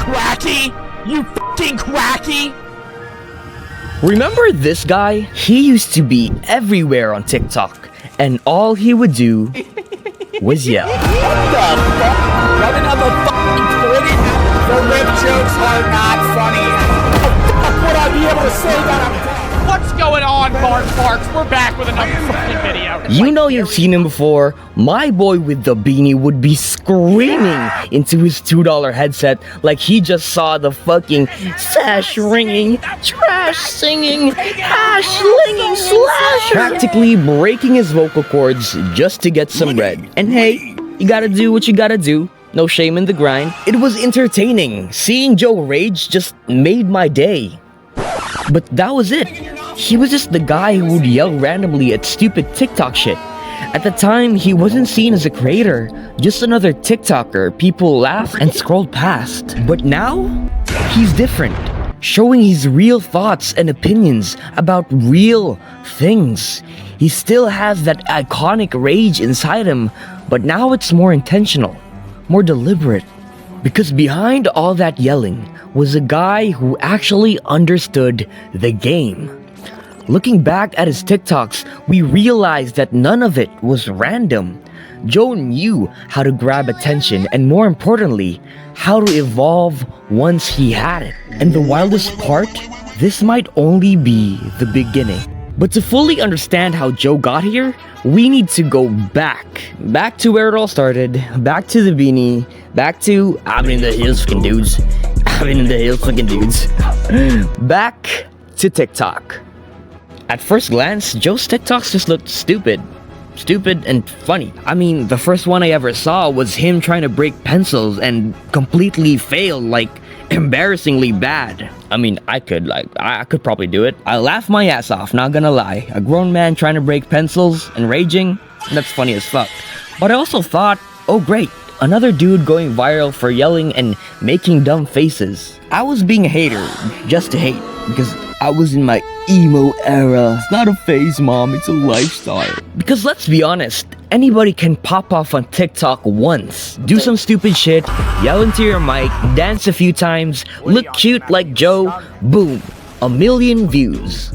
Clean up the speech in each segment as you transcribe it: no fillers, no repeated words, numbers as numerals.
quacky! You fucking quacky! Remember this guy? He used to be everywhere on TikTok, and all he would do was yell. What the fuck? Running up a fucking toilet? The rip jokes are not funny. How the fuck would I be able to say that I'm dead? What's going on, Bart Parks? We're back with another fucking video. You know you've seen him before. My boy with the beanie would be screaming into his $2 headset like he just saw the fucking sash ringing, trash singing, hash slinging slasher, practically breaking his vocal cords just to get some bread. And hey, you gotta do what you gotta do. No shame in the grind. It was entertaining. Seeing Joe rage just made my day. But that was it. He was just the guy who would yell randomly at stupid TikTok shit. At the time, he wasn't seen as a creator, just another TikToker people laughed and scrolled past. But now, he's different, showing his real thoughts and opinions about real things. He still has that iconic rage inside him, but now it's more intentional, more deliberate. Because behind all that yelling was a guy who actually understood the game. Looking back at his TikToks, we realized that none of it was random. Joe knew how to grab attention and, more importantly, how to evolve once he had it. And the wildest part, this might only be the beginning. But to fully understand how Joe got here, we need to go back to where it all started, back to the beanie, back to I've been in the hills fucking dudes, back to TikTok. At first glance, Joe's TikToks just looked stupid and funny. I mean, the first one I ever saw was him trying to break pencils and completely failed, like embarrassingly bad. I mean, I could probably do it. I laughed my ass off, not gonna lie. A grown man trying to break pencils and raging, that's funny as fuck. But I also thought, oh great, another dude going viral for yelling and making dumb faces. I was being a hater just to hate, because I was in my emo era. It's not a phase, mom, it's a lifestyle. Because let's be honest, anybody can pop off on TikTok once, do some stupid shit, yell into your mic, dance a few times, look cute like Joe, boom, 1 million views.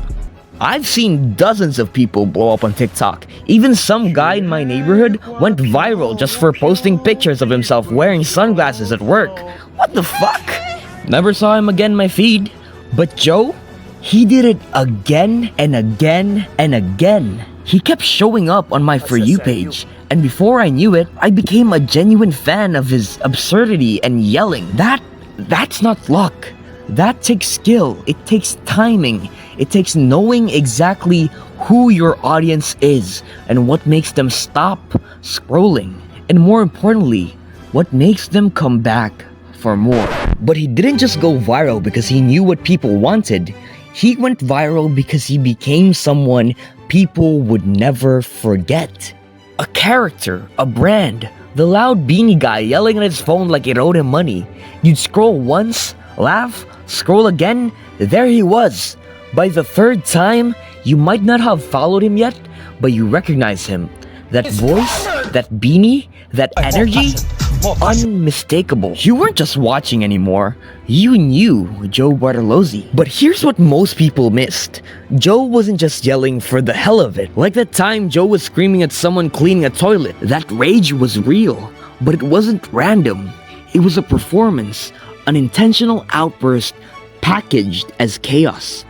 I've seen dozens of people blow up on TikTok. Even some guy in my neighborhood went viral just for posting pictures of himself wearing sunglasses at work. What the fuck? Never saw him again in my feed. But Joe? He did it again and again and again. He kept showing up on my For You page, and before I knew it, I became a genuine fan of his absurdity and yelling. That's not luck. That takes skill. It takes timing. It takes knowing exactly who your audience is and what makes them stop scrolling. And more importantly, what makes them come back for more. But he didn't just go viral because he knew what people wanted. He went viral because he became someone people would never forget. A character, a brand, the loud beanie guy yelling at his phone like it owed him money. You'd scroll once, laugh, scroll again, there he was. By the third time, you might not have followed him yet, but you recognize him. That voice, that beanie, that energy, unmistakable. You weren't just watching anymore. You knew Joe Bart-Philosophy. But here's what most people missed. Joe wasn't just yelling for the hell of it. Like that time Joe was screaming at someone cleaning a toilet. That rage was real, but it wasn't random. It was a performance, an intentional outburst packaged as chaos.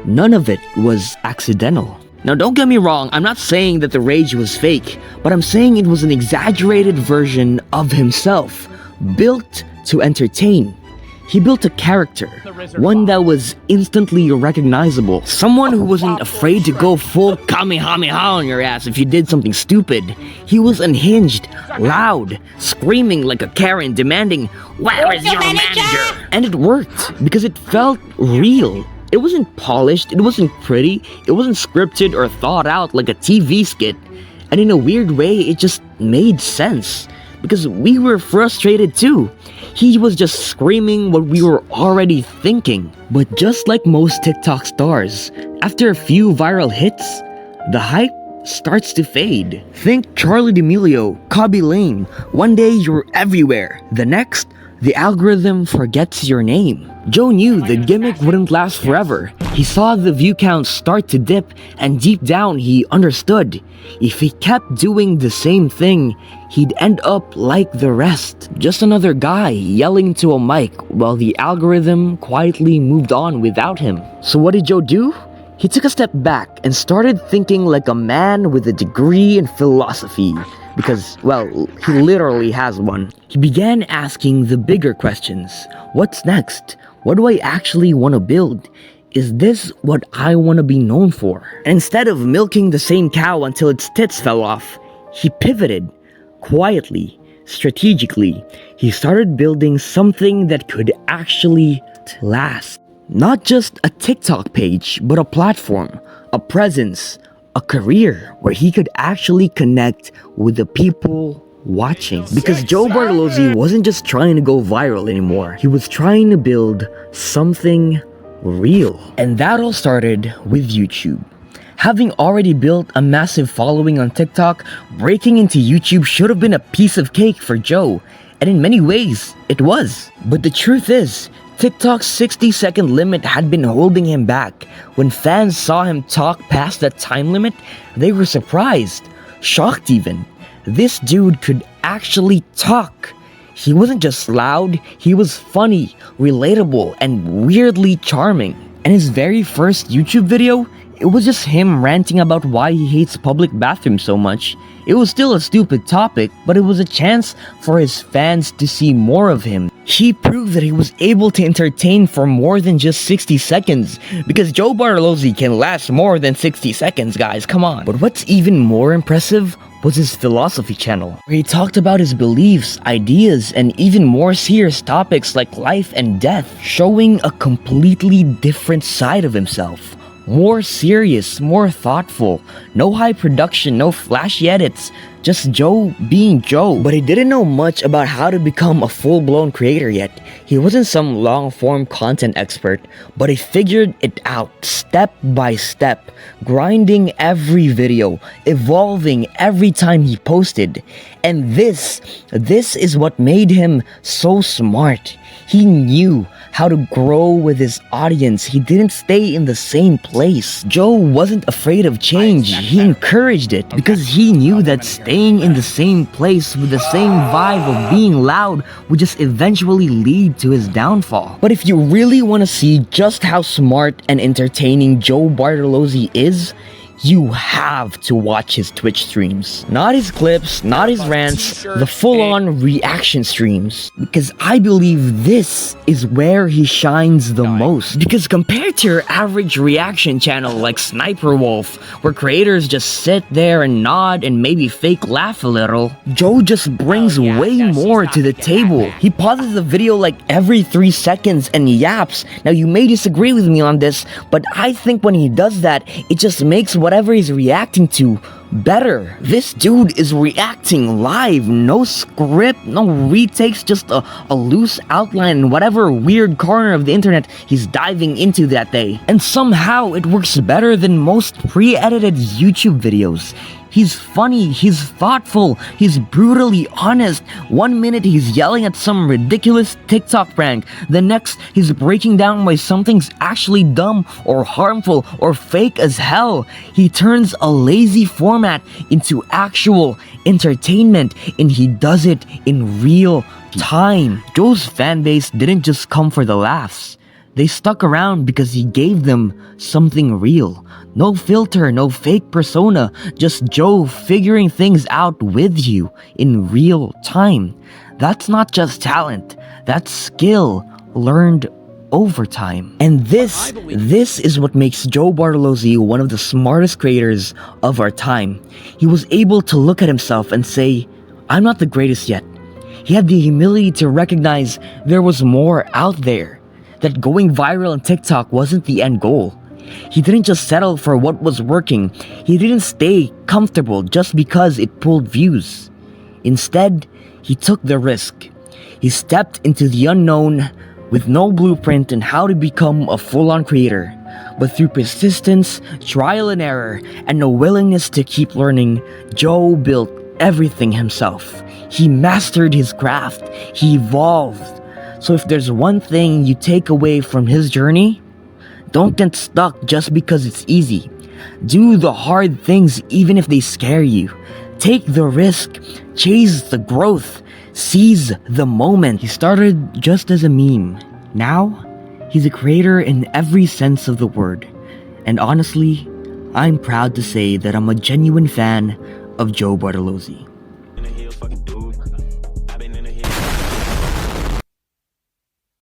None of it was accidental. Now don't get me wrong, I'm not saying that the rage was fake, but I'm saying it was an exaggerated version of himself, built to entertain. He built a character, one that was instantly recognizable, someone who wasn't afraid to go full Kamehameha on your ass if you did something stupid. He was unhinged, loud, screaming like a Karen, demanding, "Where is your manager?" And it worked, because it felt real. It wasn't polished, it wasn't pretty, it wasn't scripted or thought out like a TV skit. And in a weird way, it just made sense. Because we were frustrated too. He was just screaming what we were already thinking. But just like most TikTok stars, after a few viral hits, the hype starts to fade. Think Charli D'Amelio, Kobby Lane. One day you're everywhere. The next, The algorithm forgets your name. Joe knew the gimmick wouldn't last forever. He saw the view count start to dip, and deep down he understood. If he kept doing the same thing, he'd end up like the rest. Just another guy yelling to a mic while the algorithm quietly moved on without him. So what did Joe do? He took a step back and started thinking like a man with a degree in philosophy. Because, well, he literally has one. He began asking the bigger questions. What's next? What do I actually want to build? Is this what I want to be known for? And instead of milking the same cow until its tits fell off, he pivoted. Quietly, strategically, he started building something that could actually last. Not just a TikTok page, but a platform, a presence, a career where he could actually connect with the people watching. Because Joe Bartolozzi wasn't just trying to go viral anymore. He was trying to build something real. And that all started with YouTube. Having already built a massive following on TikTok, breaking into YouTube should have been a piece of cake for Joe. And in many ways, it was. But the truth is, TikTok's 60-second limit had been holding him back. When fans saw him talk past that time limit, they were surprised, shocked even. This dude could actually talk. He wasn't just loud, he was funny, relatable, and weirdly charming. And his very first YouTube video, it was just him ranting about why he hates public bathrooms so much. It was still a stupid topic, but it was a chance for his fans to see more of him. He proved that he was able to entertain for more than just 60 seconds, because Joe Bartolozzi can last more than 60 seconds, guys, come on. But what's even more impressive was his philosophy channel, where he talked about his beliefs, ideas, and even more serious topics like life and death, showing a completely different side of himself. More serious, more thoughtful, no high production, no flashy edits, just Joe being Joe. But he didn't know much about how to become a full-blown creator yet. He wasn't some long-form content expert, but he figured it out step by step, grinding every video, evolving every time he posted. And this is what made him so smart. He knew how to grow with his audience. He didn't stay in the same place. Joe wasn't afraid of change. He encouraged it because he knew that staying in the same place with the same vibe of being loud would just eventually lead to his downfall. But if you really want to see just how smart and entertaining Joe Bartolozzi is, you have to watch his Twitch streams. Not his clips, not his rants, the full-on reaction streams. Because I believe this is where he shines the most. Because compared to your average reaction channel like Sniper Wolf, where creators just sit there and nod and maybe fake laugh a little, Joe just brings way more to the table. He pauses the video like every 3 seconds and yaps. Now you may disagree with me on this, but I think when he does that, it just makes whatever he's reacting to better. This dude is reacting live, no script, no retakes, just a loose outline in whatever weird corner of the internet he's diving into that day. And somehow it works better than most pre-edited YouTube videos. He's funny, he's thoughtful, he's brutally honest. 1 minute he's yelling at some ridiculous TikTok prank. The next he's breaking down why something's actually dumb or harmful or fake as hell. He turns a lazy format into actual entertainment, and he does it in real time. Joe's fanbase didn't just come for the laughs. They stuck around because he gave them something real. No filter, no fake persona, just Joe figuring things out with you in real time. That's not just talent, that's skill learned over time. And this is what makes Joe Bartolozzi one of the smartest creators of our time. He was able to look at himself and say, I'm not the greatest yet. He had the humility to recognize there was more out there. That going viral on TikTok wasn't the end goal. He didn't just settle for what was working. He didn't stay comfortable just because it pulled views. Instead, he took the risk. He stepped into the unknown with no blueprint on how to become a full-on creator. But through persistence, trial and error, and a willingness to keep learning, Joe built everything himself. He mastered his craft. He evolved. So if there's one thing you take away from his journey, don't get stuck just because it's easy. Do the hard things even if they scare you. Take the risk, chase the growth, seize the moment. He started just as a meme. Now, he's a creator in every sense of the word. And honestly, I'm proud to say that I'm a genuine fan of Joe Bartolozzi.